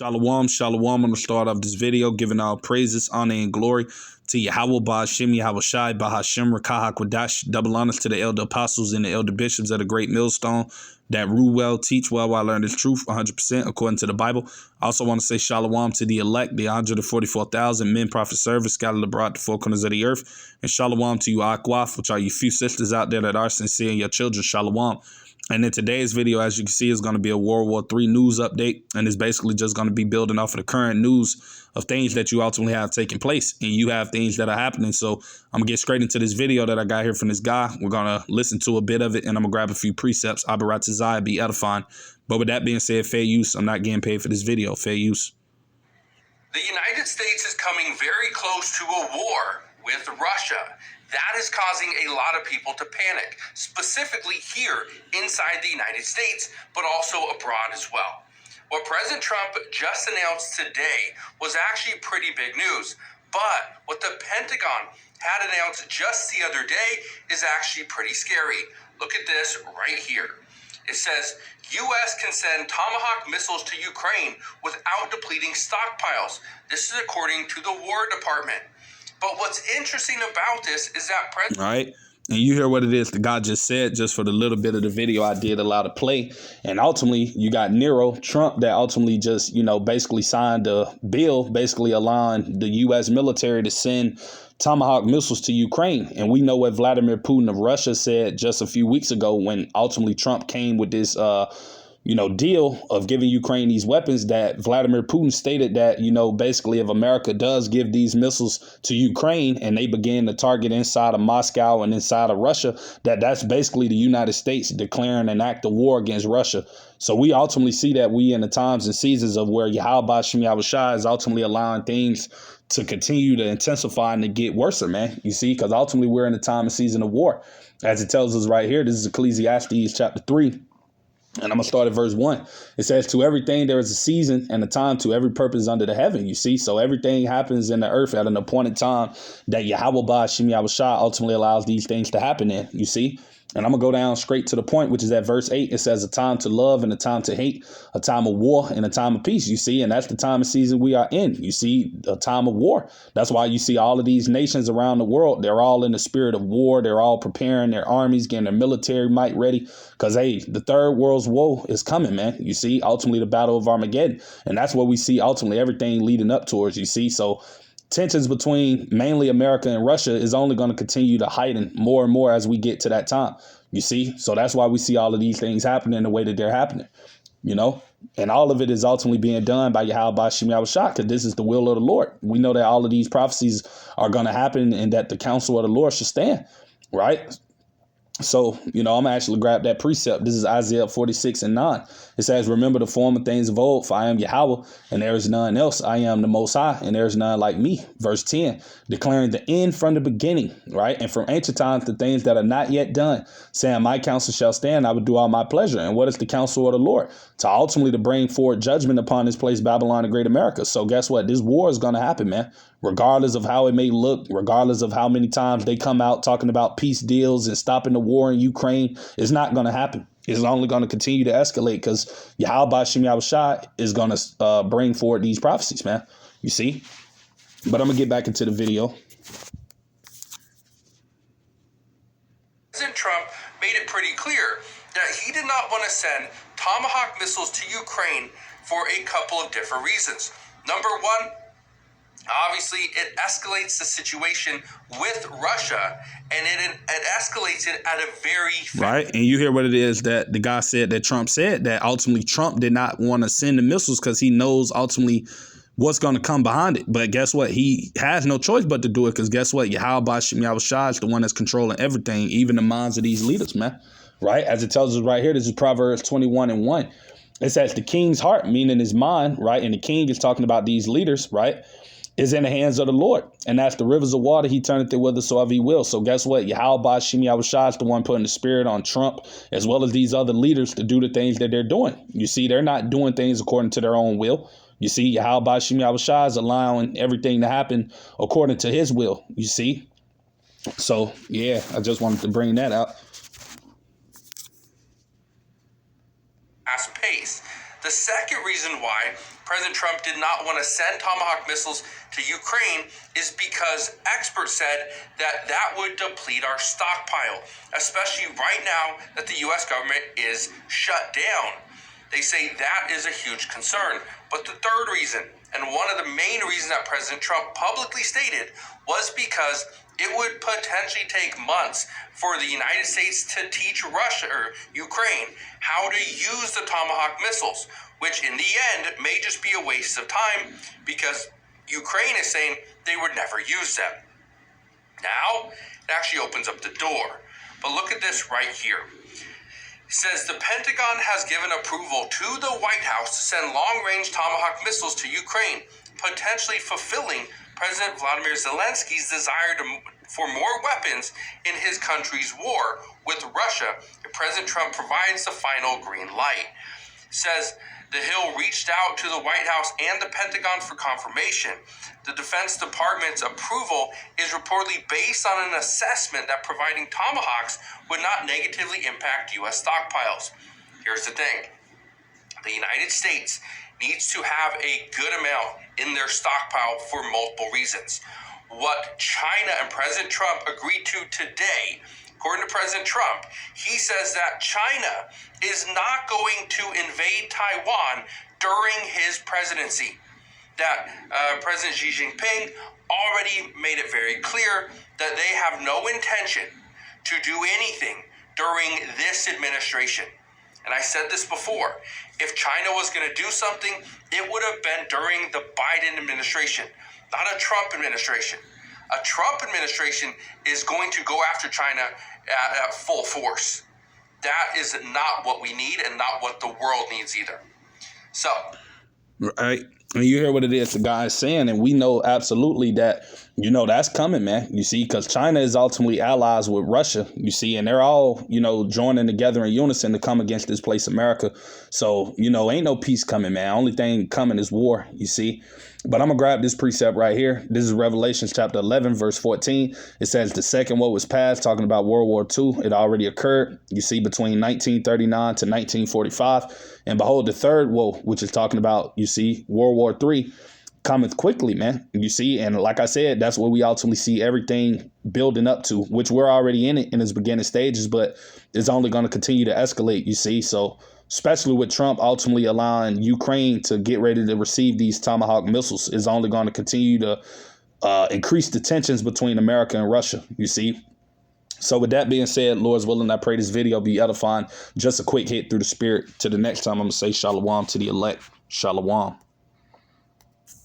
Shalom, shalom. I'm going to start off this video giving all praises, honor, and glory to Yahweh, Ba'ashem, Yahweh Shai, Bahashem, Rakah, HaKodash. Double honors to the elder apostles and the elder bishops of the great millstone that rule well, teach well, while learn this truth 100% according to the Bible. I also want to say shalom to the elect, the 144,000 men, prophet, servants scattered abroad the four corners of the earth. And shalom to you, Akwaf, which are you few sisters out there that are sincere, and your children, shalom. And in today's video, as you can see, is going to be a World War III news update. And it's basically just going to be building off of the current news of things that you ultimately have taking place. And you have things that are happening. So I'm going to get straight into this video that I got here from this guy. We're going to listen to a bit of it, and I'm going to grab a few precepts. Abaratazai, be edifying. But with that being said, fair use. I'm not getting paid for this video. Fair use. The United States is coming very close to a war with Russia. That is causing a lot of people to panic, specifically here inside the United States, but also abroad as well. What President Trump just announced today was actually pretty big news, but what the Pentagon had announced just the other day is actually pretty scary. Look at this right here. It says, U.S. can send Tomahawk missiles to Ukraine without depleting stockpiles. This is according to the War Department. But what's interesting about this is that All right. And you hear what it is the guy just said, just for the little bit of the video I did allow to play. And ultimately, you got Trump that ultimately just, basically signed a bill, basically allowing the U.S. military to send Tomahawk missiles to Ukraine. And we know what Vladimir Putin of Russia said just a few weeks ago when ultimately Trump came with this deal of giving Ukraine these weapons, that Vladimir Putin stated that, basically if America does give these missiles to Ukraine and they begin to target inside of Moscow and inside of Russia, that's basically the United States declaring an act of war against Russia. So we ultimately see that we in the times and seasons of where Yahweh Ba'ashem Yahweh Shai is ultimately allowing things to continue to intensify and to get worse, man. You see, because ultimately we're in the time and season of war. As it tells us right here, this is Ecclesiastes chapter 3. And I'm going to start at verse 1. It says, to everything there is a season and a time to every purpose under the heaven. You see, so everything happens in the earth at an appointed time that Yahweh Ba'ashem Yahweh Shai ultimately allows these things to happen in. You see, and I'm going to go down straight to the point, which is at verse 8. It says a time to love and a time to hate, a time of war and a time of peace. You see, and that's the time and season we are in. You see, a time of war. That's why you see all of these nations around the world. They're all in the spirit of war. They're all preparing their armies, getting their military might ready. Because, hey, the third world's woe is coming, man. You see, ultimately the battle of Armageddon. And that's what we see ultimately everything leading up towards, you see. So tensions between mainly America and Russia is only going to continue to heighten more and more as we get to that time. You see, so that's why we see all of these things happening the way that they're happening, and all of it is ultimately being done by Yahweh Ba'ashem Yahweh Shai, because this is the will of the Lord. We know that all of these prophecies are going to happen and that the counsel of the Lord should stand. Right. So, I'm going to actually grab that precept. This is Isaiah 46:9. It says, remember the former things of old, for I am Yahweh, and there is none else. I am the Most High, and there is none like me. Verse 10, declaring the end from the beginning, right? And from ancient times, the things that are not yet done, saying, my counsel shall stand, I will do all my pleasure. And what is the counsel of the Lord? To ultimately to bring forth judgment upon this place, Babylon, the great America. So guess what? This war is going to happen, man. Regardless of how it may look, regardless of how many times they come out talking about peace deals and stopping the war in Ukraine, it's not going to happen. It's only going to continue to escalate because Yahweh Ba'ashem Yahweh Shai is going to bring forward these prophecies, man. You see? But I'm going to get back into the video. President Trump made it pretty clear that he did not want to send Tomahawk missiles to Ukraine for a couple of different reasons. Number one, obviously, it escalates the situation with Russia, and it escalates it at a very right. And you hear what it is that the guy said that Trump said, that ultimately Trump did not want to send the missiles because he knows ultimately what's going to come behind it. But guess what? He has no choice but to do it, because guess what? Yahweh Ba'ashem Yahweh Shai is the one that's controlling everything, even the minds of these leaders, man. Right. As it tells us right here, this is Proverbs 21:1. It says the king's heart, meaning his mind, right? And the king is talking about these leaders, right? Is in the hands of the Lord. And that's the rivers of water. He turneth it whithersoever he will. So guess what? Yahweh Ba'ashem Yahweh Shai is the one putting the spirit on Trump, as well as these other leaders, to do the things that they're doing. You see, they're not doing things according to their own will. You see, Yahweh Ba'ashem Yahweh Shai is allowing everything to happen according to his will. You see? So, yeah, I just wanted to bring that out. Fast pace. The second reason why President Trump did not want to send Tomahawk missiles to Ukraine is because experts said that that would deplete our stockpile, especially right now that the U.S. government is shut down. They say that is a huge concern. But the third reason, and one of the main reasons that President Trump publicly stated, was because it would potentially take months for the United States to teach Russia or Ukraine how to use the Tomahawk missiles, which in the end may just be a waste of time because Ukraine is saying they would never use them. Now, it actually opens up the door. But look at this right here. It says the Pentagon has given approval to the White House to send long-range Tomahawk missiles to Ukraine, potentially fulfilling President Vladimir Zelensky's desire for more weapons in his country's war with Russia if President Trump provides the final green light. It says the Hill reached out to the White House and the Pentagon for confirmation. The Defense Department's approval is reportedly based on an assessment that providing Tomahawks would not negatively impact U.S. stockpiles. Here's the thing. The United States needs to have a good amount in their stockpile for multiple reasons. What China and President Trump agreed to today, according to President Trump, he says that China is not going to invade Taiwan during his presidency. That President Xi Jinping already made it very clear that they have no intention to do anything during this administration. And I said this before, if China was going to do something, it would have been during the Biden administration, not a Trump administration. A Trump administration is going to go after China at full force. That is not what we need and not what the world needs either. So, right. And you hear what it is the guy is saying, and we know absolutely that, that's coming, man. You see, because China is ultimately allies with Russia, you see, and they're all, joining together in unison to come against this place, America. So, ain't no peace coming, man. Only thing coming is war, you see. But I'm going to grab this precept right here. This is Revelations chapter 11, verse 14. It says the second woe was past, talking about World War II. It already occurred, you see, between 1939 to 1945. And behold, the third woe, which is talking about, you see, World War III, cometh quickly, man. You see, and like I said, that's where we ultimately see everything building up to, which we're already in it in its beginning stages, but it's only going to continue to escalate, you see. So especially with Trump ultimately allowing Ukraine to get ready to receive these Tomahawk missiles, is only going to continue to increase the tensions between America and Russia, you see. So with that being said, Lord's willing, I pray this video be edifying. Just a quick hit through the spirit. To the next time, I'm going to say shalom to the elect. Shalom.